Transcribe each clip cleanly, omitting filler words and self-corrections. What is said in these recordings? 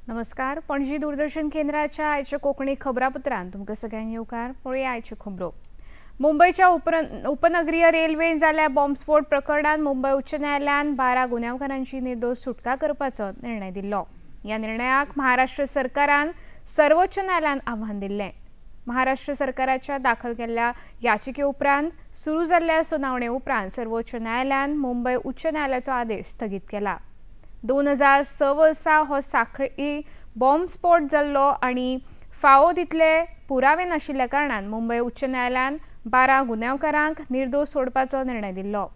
नमस्कार। पणजी दूरदर्शन केंद्राच्या आयच्या कोकणी खबरापत्रांत तुमकां सगळ्यांक येवकार। पळोवया आयच्यो खबरो। मुंबईच्या उपनगरीय रेल्वे जाल्ल्या बॉम्बस्फोट प्रकरणात मुंबई उच्च न्यायालयान 12 गुन्यांवकारांची निर्दोष सुटका करपाचो निर्णय दिल्लो। ह्या निर्णयाक महाराष्ट्र सरकारान सर्वोच्च न्यायालयान आव्हान दिल्लें। महाराष्ट्र सरकाराच्या दाखल केल्ल्या याचिके उपरांत सुरू जाल्ल्या सुनावणे उपरांत सर्वोच्च न्यायालयान मुंबई उच्च न्यायालयाचो आदेश स्थगीत केला। 2006 वर्सा हो साखळी बॉम्बस्फोट जाल्लो आनी फावो तितले पुरावे नाशिल्ल्या कारणान मुंबई उच्च न्यायालयान 12 गुन्यांवकारांक निर्दोष सोडपाचो निर्णय दिल्लो।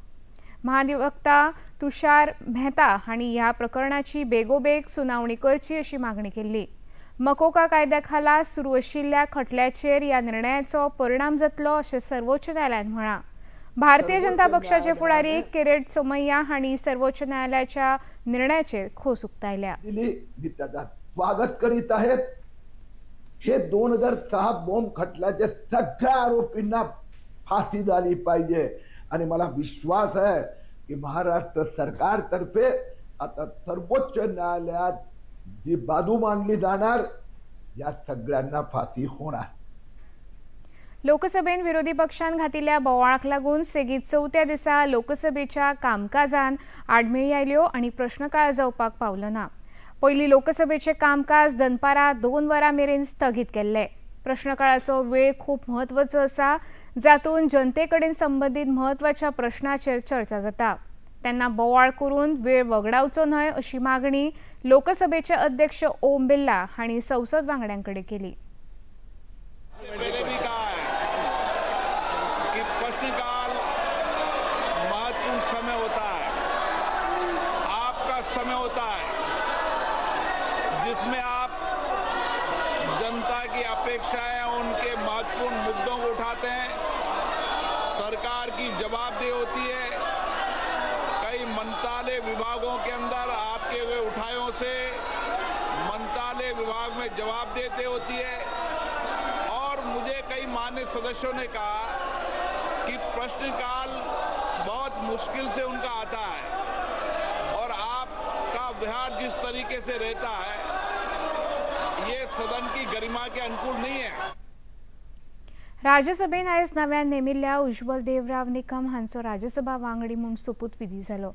महाधिवक्ता तुषार मेहता हांणी ह्या प्रकरणाची बेगोबेग सुनावणी करची अशी मागणी केल्ली। मकोका कायद्या खाला सुरू आशिल्ल्या खटल्याचेर ह्या निर्णयाचो परिणाम जातलो अशें सर्वोच्च न्यायालयान म्हळां। भारतीय जनता पक्षाचे फुडारी किरीट सोमय्या हांणी सर्वोच्च न्यायालयाच्या निर्णयाचेर खोस उक्तायल्या। स्वागत करीत आहेत। हे 2006 बॉम्ब खटल्याच्या सगळ्या आरोपींना फाशी झाली पाहिजे आणि मला विश्वास आहे की महाराष्ट्र सरकारतर्फे आता सर्वोच्च न्यायालयात जी बाजू मांडली जाणार या सगळ्यांना फाशी होणार। लोकसभेन विरोधी पक्षान घातिल्ल्या बोवाळाक लागून सेगीत 4थ्या दिसा लोकसभेच्या कामकाजान आडमेळी आयल्यो आनी प्रश्नकाळ जावपाक पावलो ना। पयली लोकसभेचे कामकाज दनपारां 2 वरां मेरेन स्थगीत केल्ले। प्रश्नकाळाचो वेळ खूप म्हत्वाचो आसा, जातून जनतेकडेन संबंधित म्हत्वाच्या प्रश्नाचेर चर्चा जाता। तेन्ना बोवाळ करून वेळ वगडावचो न्हय अशी मागणी लोकसभेचे अध्यक्ष ओम बिर्ला हांणी संसद वांगड्यांकडे केली। प्रश्नकाल महत्वपूर्ण समय होता है, आपका समय होता है जिसमें आप जनता की अपेक्षाएं उनके महत्वपूर्ण मुद्दों को उठाते हैं। सरकार की जवाबदेही होती है। कई मंत्रालय विभागों के अंदर आपके हुए उठायों से मंत्रालय विभाग में जवाब देते होती है और मुझे कई मान्य सदस्यों ने कहा कि प्रश्नकाल बहुत मुश्किल से उनका आता है और आपका व्यवहार जिस तरीके से रहता है ये सदन की गरिमा के अनुकूल नहीं है। राज्यसभेन आयज नव्यान नेमिल्ल्या उज्ज्वल देवराव निकम हांचो राज्यसभा वांगडी म्हूण सोपूत विधी जालो।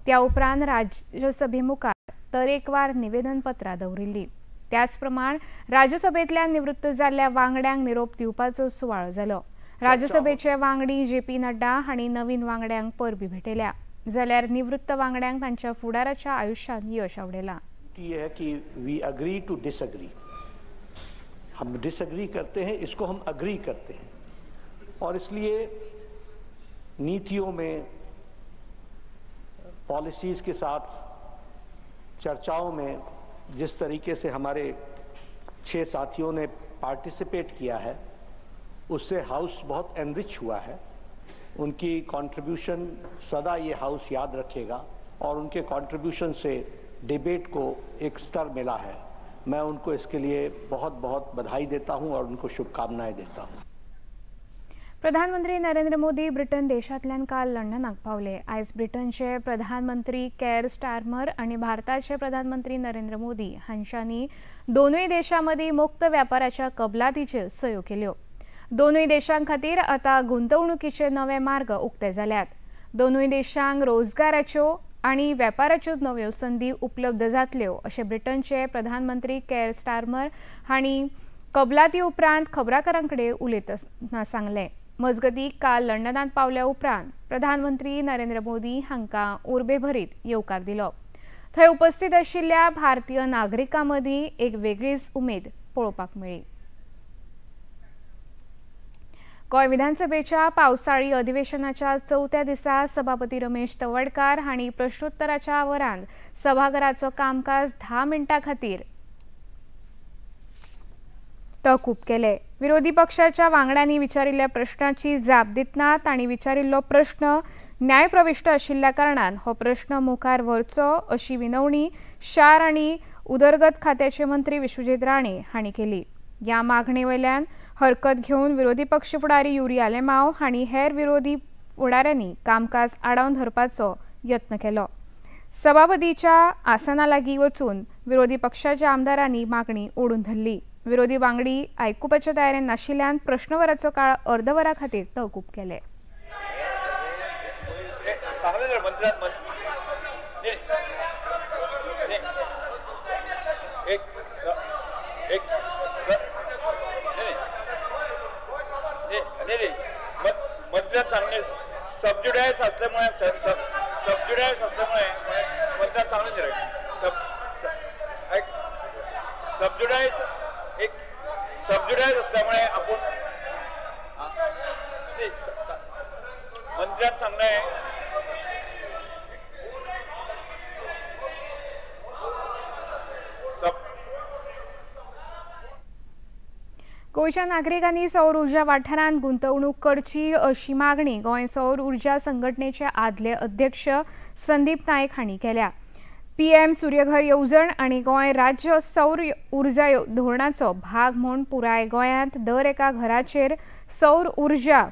त्या उपरांत राज्यसभे मुखार तरेकवार निवेदनपत्रां दवरिल्लीं। त्याच प्रमाण राज्यसभेंतल्यान निवृत्त जाल्ल्या वांगड्यांक निरोप दिवपाचो सुवाळो जालो। राज्यसभेचे वांगडी जेपी नड्डा हांणी नवीन वांगड्यांक परबी भेटयल्या, जाल्यार निवृत्त वांगड्यांक तांच्या फुडाराच्या आयुश्यांत यश आवडेलां। हम डिसएग्री करते हैं, इसको हम अग्री करते हैं और इसलिए नीतियों में, पॉलिसीज के साथ चर्चाओं में जिस तरीके से हमारे 6 साथियों ने पार्टिसिपेट किया है उससे हाउस बहुत एनरिच हुआ है। उनकी कंट्रीब्यूशन सदा ये हाउस याद रखेगा और उनके कंट्रीब्यूशन से डिबेट को एक स्तर मिला है। मैं उनको इसके लिए बहुत बहुत बधाई देता हूं और उनको शुभकामनाएं देता हूं। प्रधानमंत्री नरेंद्र मोदी ब्रिटन देशांतल्यान काल लंडनाक पावले। आयज ब्रिटनचे प्रधानमंत्री केर स्टारमर आणि भारताचे प्रधानमंत्री नरेंद्र मोदी हांच्यांनी दोनूय देशां मदीं मुक्त व्यापाराच्या कबलातीचेर सयो केल्यो। दोनूय देशां खातीर आता गुंतवणुकीचे नवे मार्ग उक्ते जाल्यात। दोनूय देशांक रोजगाराच्यो आणि वेपाराच्यो नव्यो संधी उपलब्ध जातल्यो अशें ब्रिटनचे प्रधानमंत्री केर स्टारमर हांणी कबलाती उपरांत खबराकारांकडे उलयतना सांगलें। मजगतीं काल लंडनांत पावल्या उपरांत प्रधानमंत्री नरेंद्र मोदी हांकां उर्बेभरीत येवकार दिलो। थंय उपस्थित आशिल्ल्या भारतीय नागरिकां मदीं एक वेगळीच उमेद पळोवपाक मेळ्ळी। गोंय विधानसभेच्या पावसाळी अधिवेशनाच्या 4थ्या दिसा सभापती रमेश तवडकार हांणी प्रश्नोत्तराच्या वरांत सभाघराचो कामकाज 10 मिनटां खातीर तहकूब केले। विरोधी पक्षाच्या वांगड्यांनी विचारिल्ल्या प्रश्नाची जाप दितना तांणी विचारिल्लो प्रश्न न्यायप्रविश्ट आशिल्ल्या कारणान हो प्रश्न मुखार व्हरचो अशी विनवणी शार आनी उदरगत खात्याचे मंत्री विश्वजीत राणे हांणी केली। ह्या मागणे वयल्यान हरकत घेवन विरोधी पक्ष फुडारी युरी आलेमांव हांणी हेर विरोधी फुडाऱ्यांनी कामकाज आडावन धरपाचो यत्न केलो। सभापतीच्या आसनालागी वचून विरोधी पक्षाच्या आमदारांनी मागणी ओडून धरली। विरोधी वांगडी आयकुपाच्या तयारेन नाशिल्ल्यान प्रश्नवराचो काळ अर्धवरा खातीर तहकूब केले। मंत्र्यात सांगणे सबज्युडाइज असल्यामुळे मंत्र्यात सांगणे सबज्युडाइज असल्यामुळे आपण मंत्र्यात सांगणे गोयच्या नागरिकांनी सौर उर्जा वाठारांत गुंतवणूक करची अशी मागणी गोंय सौर उर्जा संघटनेचे आदले अध्यक्ष संदीप नायक हांणी केल्या। पीएम सूर्यघर येवजण आणि गोंय राज्य सौर उर्जा धोरणाचो भाग म्हूण पुराय गोंयांत दर एका घराचेर सौर उर्जा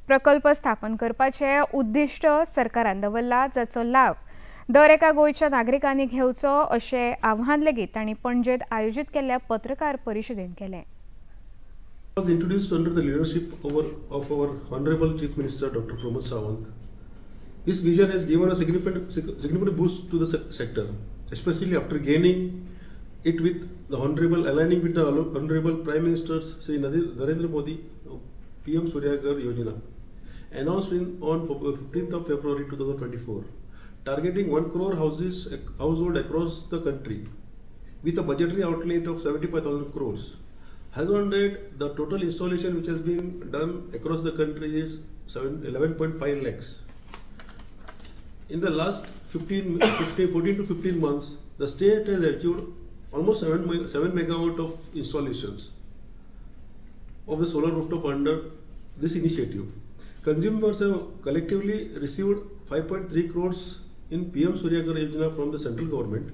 प्रकल्प स्थापन करपाचे उद्दिष्ट सरकारान दवरला, जाचो लाभ दर एका गोयच्या नागरिकांनी घेवचो अशें आव्हान लेगीत तांणी पणजेंत आयोजीत केल्ल्या पत्रकार परिशदेंत केलें। Was introduced under the leadership of our Honorable Chief Minister Dr. Pramod Sawant. His vision has given a significant boost to the sector, especially after gaining it with the aligning with the Honorable Prime Minister Shri Narendra Modi PM Suryaghar Yojana, announced on 15th of February 2024, targeting 1 crore household across the country with a budgetary outlay of 75,000 crores. Has on date, the total installation which has been done across the country is 11.5 lakhs. In the last 14 to 15 months, the state has achieved almost 7 megawatt of installations of the solar rooftop under this initiative. Consumers have collectively received 5.3 crores in PM Suryaghar Yojana from the central government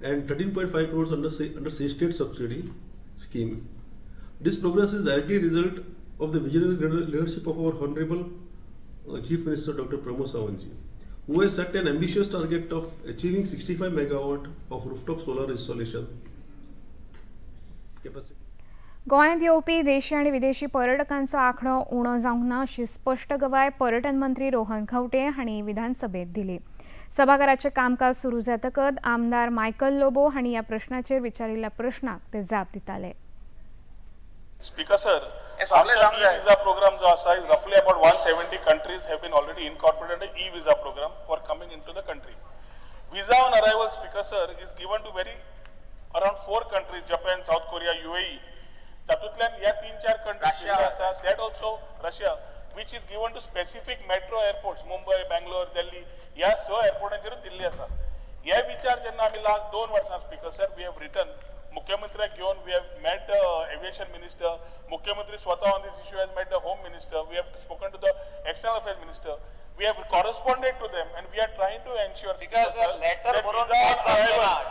and 13.5 crores under state subsidy scheme. This progress is directly a result of the visionary leadership of our Honorable Chief Minister Dr. Pramod Sawant, who has set an ambitious target of achieving 65 megawatt of rooftop solar installation capacity. गोंयांत येवपी देशी आणि विदेशी पर्यटकांचो आंकडो उणो जावंक ना अशी स्पष्ट गवाय पर्यटन मंत्री रोहन खंवटे हांणी विधानसभेत दिली। सभाघराचें कामकाज सुरू जातकच आमदार मायकल लोबो हांणी ह्या प्रश्नाचेर विचारिल्ल्या प्रश्नाक ते जाप दिताले। Speaker sir, e-visa program जो आसा is roughly about 170 countries have been already incorporated in e-visa program for coming into the country. Visa on arrival, Speaker sir, is given to around 4 countries: Japan, South Korea, UAE. तातूंतल्यान ह्या 3-4 countries आसा, that also Russia, which is given to specific metro airports, Mumbai, Bangalore, Delhi. ह्या 6 एअरपोर्टांचेर दिल्ली आसा। हे विचार जेन्ना आमी last 2 वर्सां Speaker sir, we have written मुख्यमंत्र्याक घेवन we have met the aviation minister, मुख्यमंत्री स्वतः on this issue has met the home minister, we have spoken to the external affairs minister, we have corresponded to them and we are trying to ensure because letter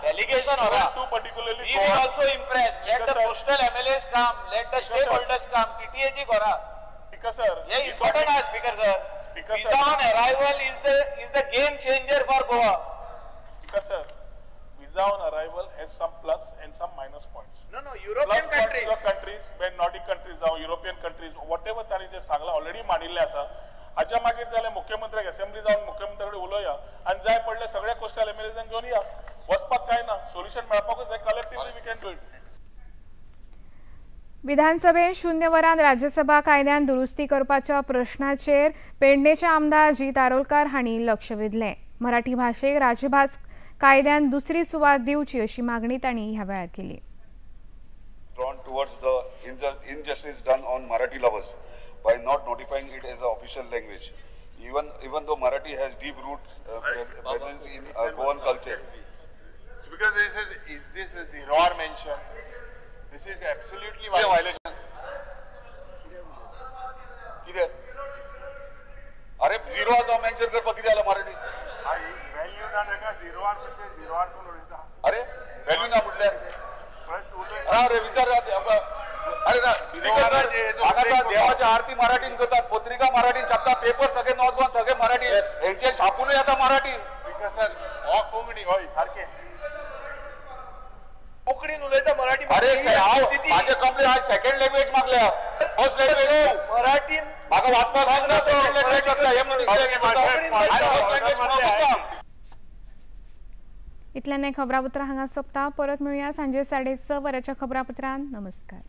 delegation or to particularly we will also impress, let the postal MLAs come, let the stakeholders come, TTAG kora. Speaker sir, yeah, important as Speaker sir, visa on arrival is the game changer for Goa. Speaker sir, visa on arrival has some plus and some minus points. No, European countries, when Nordic countries or European countries, whatever ताणी जे सांगला already मांडिल्ले आसा, हाच्या मागीर जाल्यार मुख्यमंत्र्याक assembly जावन मुख्यमंत्री कडेन उलोवया आनी जाय पडले सगळे कोस्टल एमएलएजांक घेवन या, वचपाक काय ना, सोल्युशन मेळपाकूच जाय, collectively we can do it. विधानसभेत 0 वरांत राज्यसभा कायद्यान दुरुस्ती करपाच्या प्रश्नाचेर पेडणेचे आमदार जीत आरोलकार हांणी लक्ष वेधलें। मराठी भाशेक राजभास कायद्यान दुसरी सुवात दिवची अशी मागणी तांणी ह्या वेळार केली। Drawn towards the injustice done on Marathi lovers by not notifying it as an official language, even though Marathi has deep roots presence in Goan culture. Speaker, is this a zero-hour mention? This is absolutely violation. अरे zero hour mention कर किती आला Marathi? Value ना देखा zero-hour म्हणजे zero-hour कोण उडीता? अरे value ना म्हटल्या अरे विचार अरे ना देवाची आरती मराठीन करतात, पत्रिका मराठीन छापतात, पेपर सगळे नॉर्थ गोवा सगळे मराठी, यांचे छापूनही आता मराठी पिकासर हो कोंकणी हय सारकें कोंकणीन उलयता मराठी अरे माझे कंप्लेन आज सेकंड लँग्वेज मागल्या फर्स्ट लँग्वेज मराठीन म्हाका वाचपाक लागना सेकंड लँग्वेज करता हे म्हणून फर्स्ट लँग्वेज इतल्यान हें खबरापत्र हांगा सोंपता. परत मेळुया सांजे 6:30 वरांच्या खबरापत्रांत. नमस्कार.